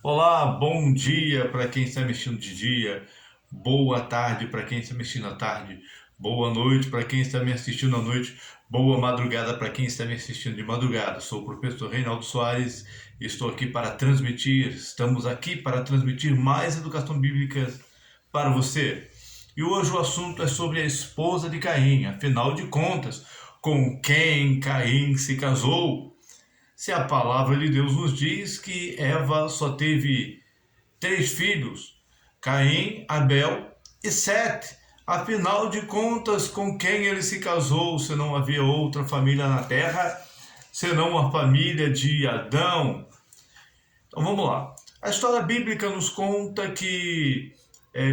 Olá, bom dia para quem está mexendo de dia, boa tarde para quem está mexendo à tarde, boa noite para quem está me assistindo à noite, boa madrugada para quem está me assistindo de madrugada. Sou o professor Reinaldo Soares e estou aqui para transmitir, estamos aqui para transmitir mais educação bíblica para você. E hoje o assunto é sobre a esposa de Caim, afinal de contas, com quem Caim se casou? Se a palavra de Deus nos diz que Eva só teve 3 filhos, Caim, Abel e Sete. Afinal de contas, com quem ele se casou, se não havia outra família na terra, senão a família de Adão? Então vamos lá. A história bíblica nos conta que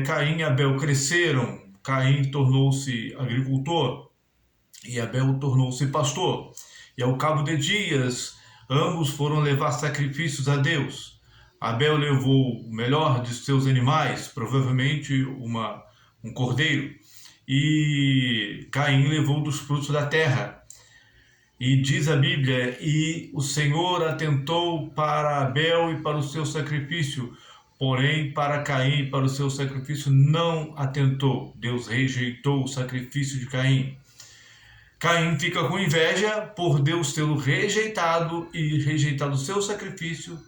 Caim e Abel cresceram. Caim tornou-se agricultor e Abel tornou-se pastor. E ao cabo de dias, ambos foram levar sacrifícios a Deus. Abel levou o melhor de seus animais, provavelmente um cordeiro, e Caim levou dos frutos da terra. E diz a Bíblia, e o Senhor atentou para Abel e para o seu sacrifício, porém para Caim e para o seu sacrifício não atentou. Deus rejeitou o sacrifício de Caim. Caim fica com inveja por Deus tê-lo rejeitado e rejeitado o seu sacrifício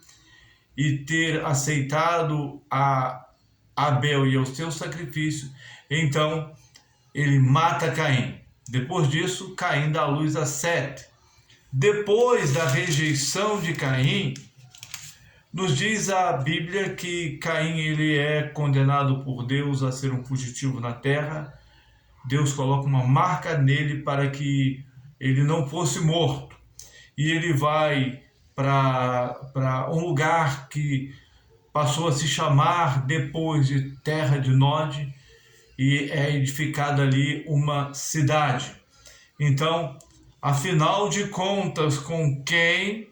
e ter aceitado a Abel e o seu sacrifício. Então ele mata Caim. Depois disso, Caim dá luz a Sete. Depois da rejeição de Caim, nos diz a Bíblia que Caim ele é condenado por Deus a ser um fugitivo na terra. Deus coloca uma marca nele para que ele não fosse morto. E ele vai para um lugar que passou a se chamar depois de Terra de Nod, e é edificada ali uma cidade. Então, afinal de contas, com quem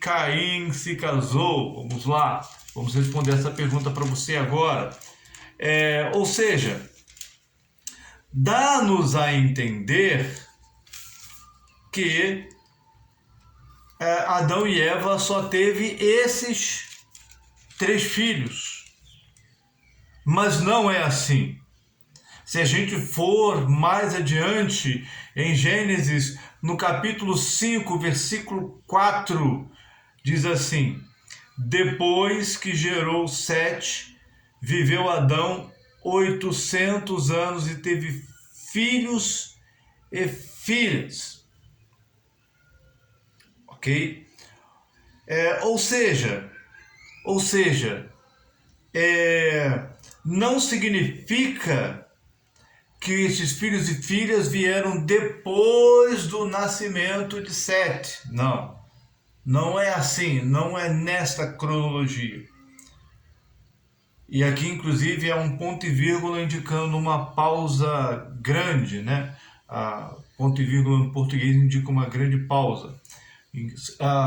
Caim se casou? Vamos lá, vamos responder essa pergunta para você agora. Ou seja, dá-nos a entender que Adão e Eva só teve esses 3 filhos. Mas não é assim. Se a gente for mais adiante, em Gênesis, no capítulo 5, versículo 4, diz assim: depois que gerou Sete, viveu Adão 800 anos e teve filhos e filhas. Ok? Ou seja, não significa que esses filhos e filhas vieram depois do nascimento de Sete. Não, não é assim, não é nesta cronologia. E aqui, inclusive, é um ponto e vírgula indicando uma pausa grande, né? Ponto e vírgula no português indica uma grande pausa.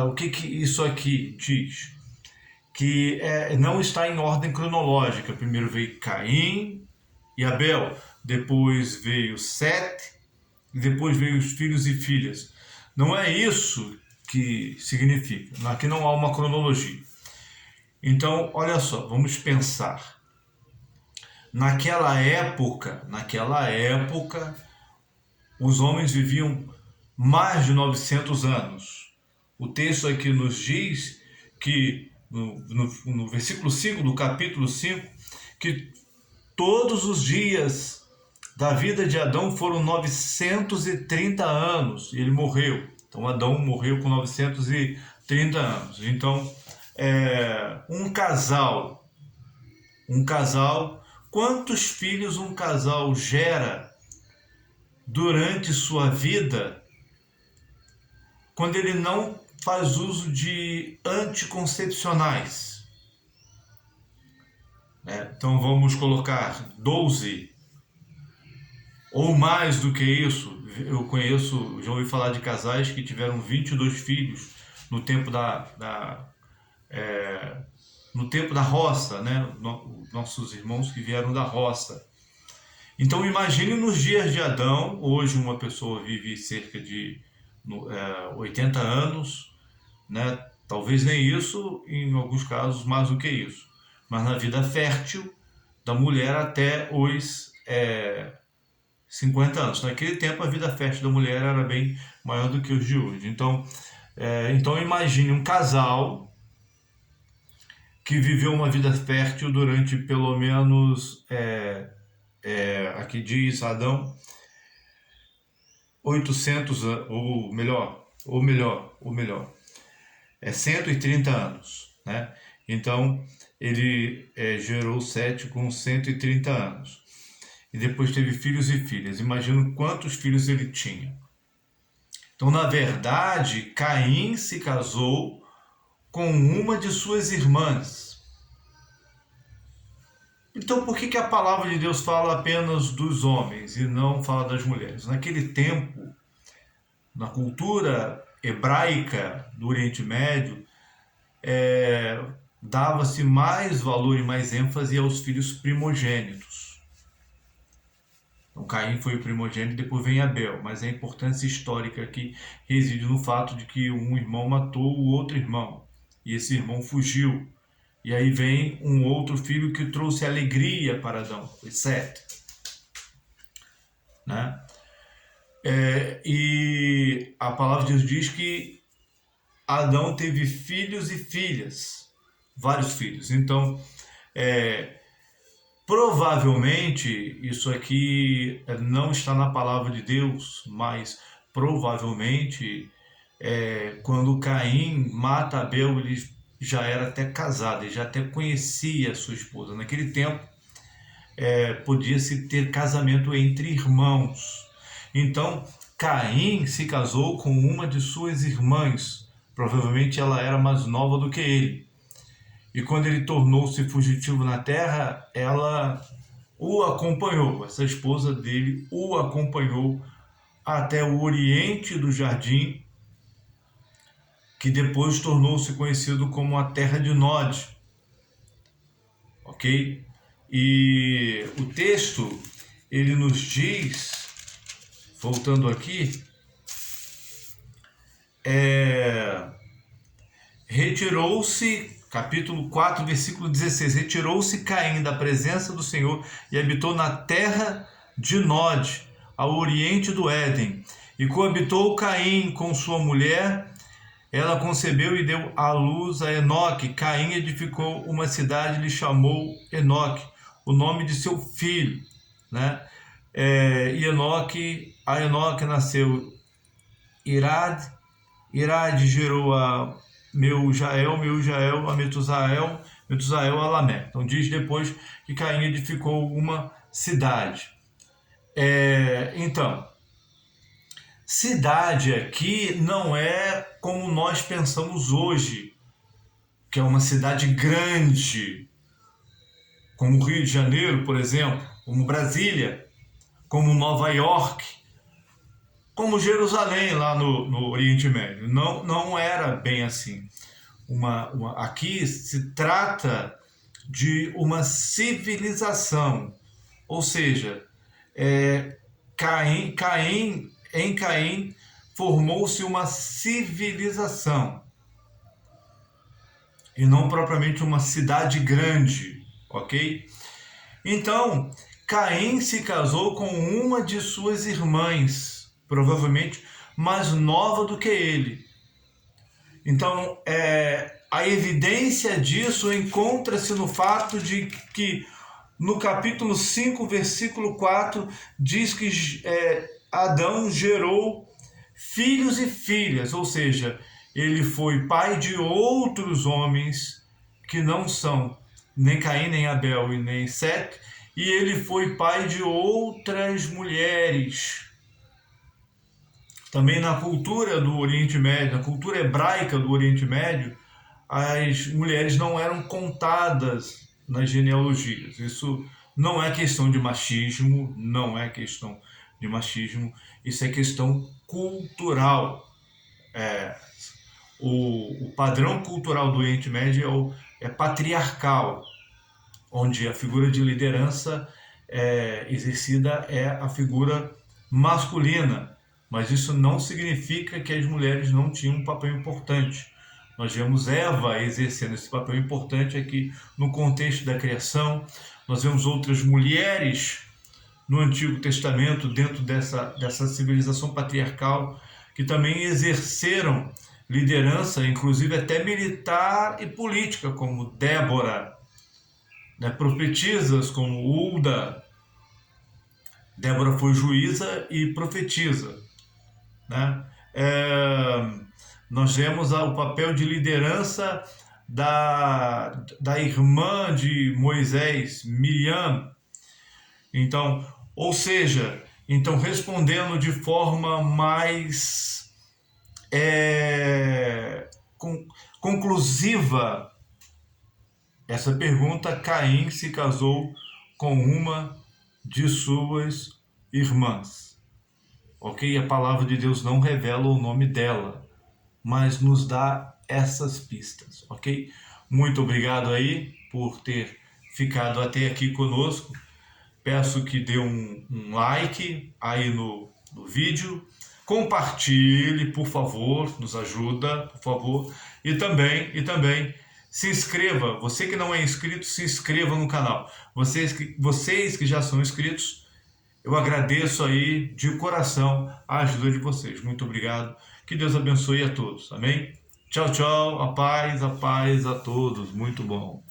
O que isso aqui diz? Que não está em ordem cronológica. Primeiro veio Caim e Abel, depois veio Sete, e depois veio os filhos e filhas. Não é isso que significa. Aqui não há uma cronologia. Então, olha só, vamos pensar. Naquela época, os homens viviam mais de 900 anos. O texto aqui nos diz que, no versículo 5 do capítulo 5, que todos os dias da vida de Adão foram 930 anos, e ele morreu. Então, Adão morreu com 930 anos. Então, um casal, quantos filhos um casal gera durante sua vida quando ele não faz uso de anticoncepcionais? Então vamos colocar 12 ou mais do que isso. Eu já ouvi falar de casais que tiveram 22 filhos no tempo no tempo da roça, né? Nossos irmãos que vieram da roça. Então imagine nos dias de Adão. Hoje uma pessoa vive cerca de 80 anos, né? Talvez nem isso, em alguns casos, mais do que isso. Mas na vida fértil da mulher até os 50 anos. Naquele tempo, a vida fértil da mulher era bem maior do que os de hoje. Então imagine um casal que viveu uma vida fértil durante pelo menos, aqui diz Adão, 800, ou melhor, 130 anos, né? Então, ele gerou Sete com 130 anos. E depois teve filhos e filhas. Imagina quantos filhos ele tinha. Então, na verdade, Caim se casou com uma de suas irmãs. Então, por que a palavra de Deus fala apenas dos homens e não fala das mulheres? Naquele tempo, na cultura hebraica do Oriente Médio, dava-se mais valor e mais ênfase aos filhos primogênitos. Então, Caim foi o primogênito, depois vem Abel, mas a importância histórica aqui reside no fato de que um irmão matou o outro irmão, e esse irmão fugiu. E aí vem um outro filho que trouxe alegria para Adão, foi Sete. Né? E a palavra de Deus diz que Adão teve filhos e filhas, vários filhos. Então, provavelmente, isso aqui não está na palavra de Deus, mas provavelmente, quando Caim mata Abel, ele já era até casado, ele já até conhecia a sua esposa. Naquele tempo, podia-se ter casamento entre irmãos. Então, Caim se casou com uma de suas irmãs. Provavelmente ela era mais nova do que ele. E quando ele tornou-se fugitivo na terra, ela o acompanhou. Essa esposa dele o acompanhou até o oriente do jardim, que depois tornou-se conhecido como a terra de Nod. Ok? E o texto, ele nos diz, voltando aqui, retirou-se, capítulo 4, versículo 16, retirou-se Caim da presença do Senhor e habitou na terra de Nod, ao oriente do Éden. E coabitou Caim com sua mulher, ela concebeu e deu à luz a Enoque. Caim edificou uma cidade e lhe chamou Enoque, o nome de seu filho, né? E a Enoque nasceu Irad, Irad gerou a Meujael a Metusael, Metusael a Lamé. Então diz depois que Caim edificou uma cidade. Então, cidade aqui não é como nós pensamos hoje, que é uma cidade grande, como o Rio de Janeiro, por exemplo, como Brasília, como Nova York, como Jerusalém, lá no Oriente Médio. Não era bem assim. Aqui se trata de uma civilização, ou seja, em Caim formou-se uma civilização e não propriamente uma cidade grande, ok? Então, Caim se casou com uma de suas irmãs, provavelmente mais nova do que ele. Então, a evidência disso encontra-se no fato de que no capítulo 5, versículo 4, diz que Adão gerou filhos e filhas, ou seja, ele foi pai de outros homens que não são nem Caim, nem Abel e nem Sete, e ele foi pai de outras mulheres. Também na cultura do Oriente Médio, na cultura hebraica do Oriente Médio, as mulheres não eram contadas nas genealogias. Isso não é questão de machismo, isso é questão cultural. O padrão cultural do Oriente Médio é patriarcal, onde a figura de liderança exercida é a figura masculina, mas isso não significa que as mulheres não tinham um papel importante. Nós vemos Eva exercendo esse papel importante aqui no contexto da criação. Nós vemos outras mulheres no Antigo Testamento, dentro dessa civilização patriarcal, que também exerceram liderança, inclusive até militar e política, como Débora, né? Profetisas como Hulda. Débora foi juíza e profetisa, né? Nós vemos o papel de liderança da irmã de Moisés, Miriam. Então, ou seja, respondendo de forma mais conclusiva essa pergunta, Caim se casou com uma de suas irmãs. Ok? A palavra de Deus não revela o nome dela, mas nos dá essas pistas, ok? Muito obrigado aí por ter ficado até aqui conosco. Peço que dê um like aí no vídeo, compartilhe, por favor, nos ajuda, por favor, e também se inscreva. Você que não é inscrito, se inscreva no canal. Vocês que já são inscritos, eu agradeço aí de coração a ajuda de vocês. Muito obrigado. Que Deus abençoe a todos. Amém? Tchau, tchau. A paz a todos. Muito bom.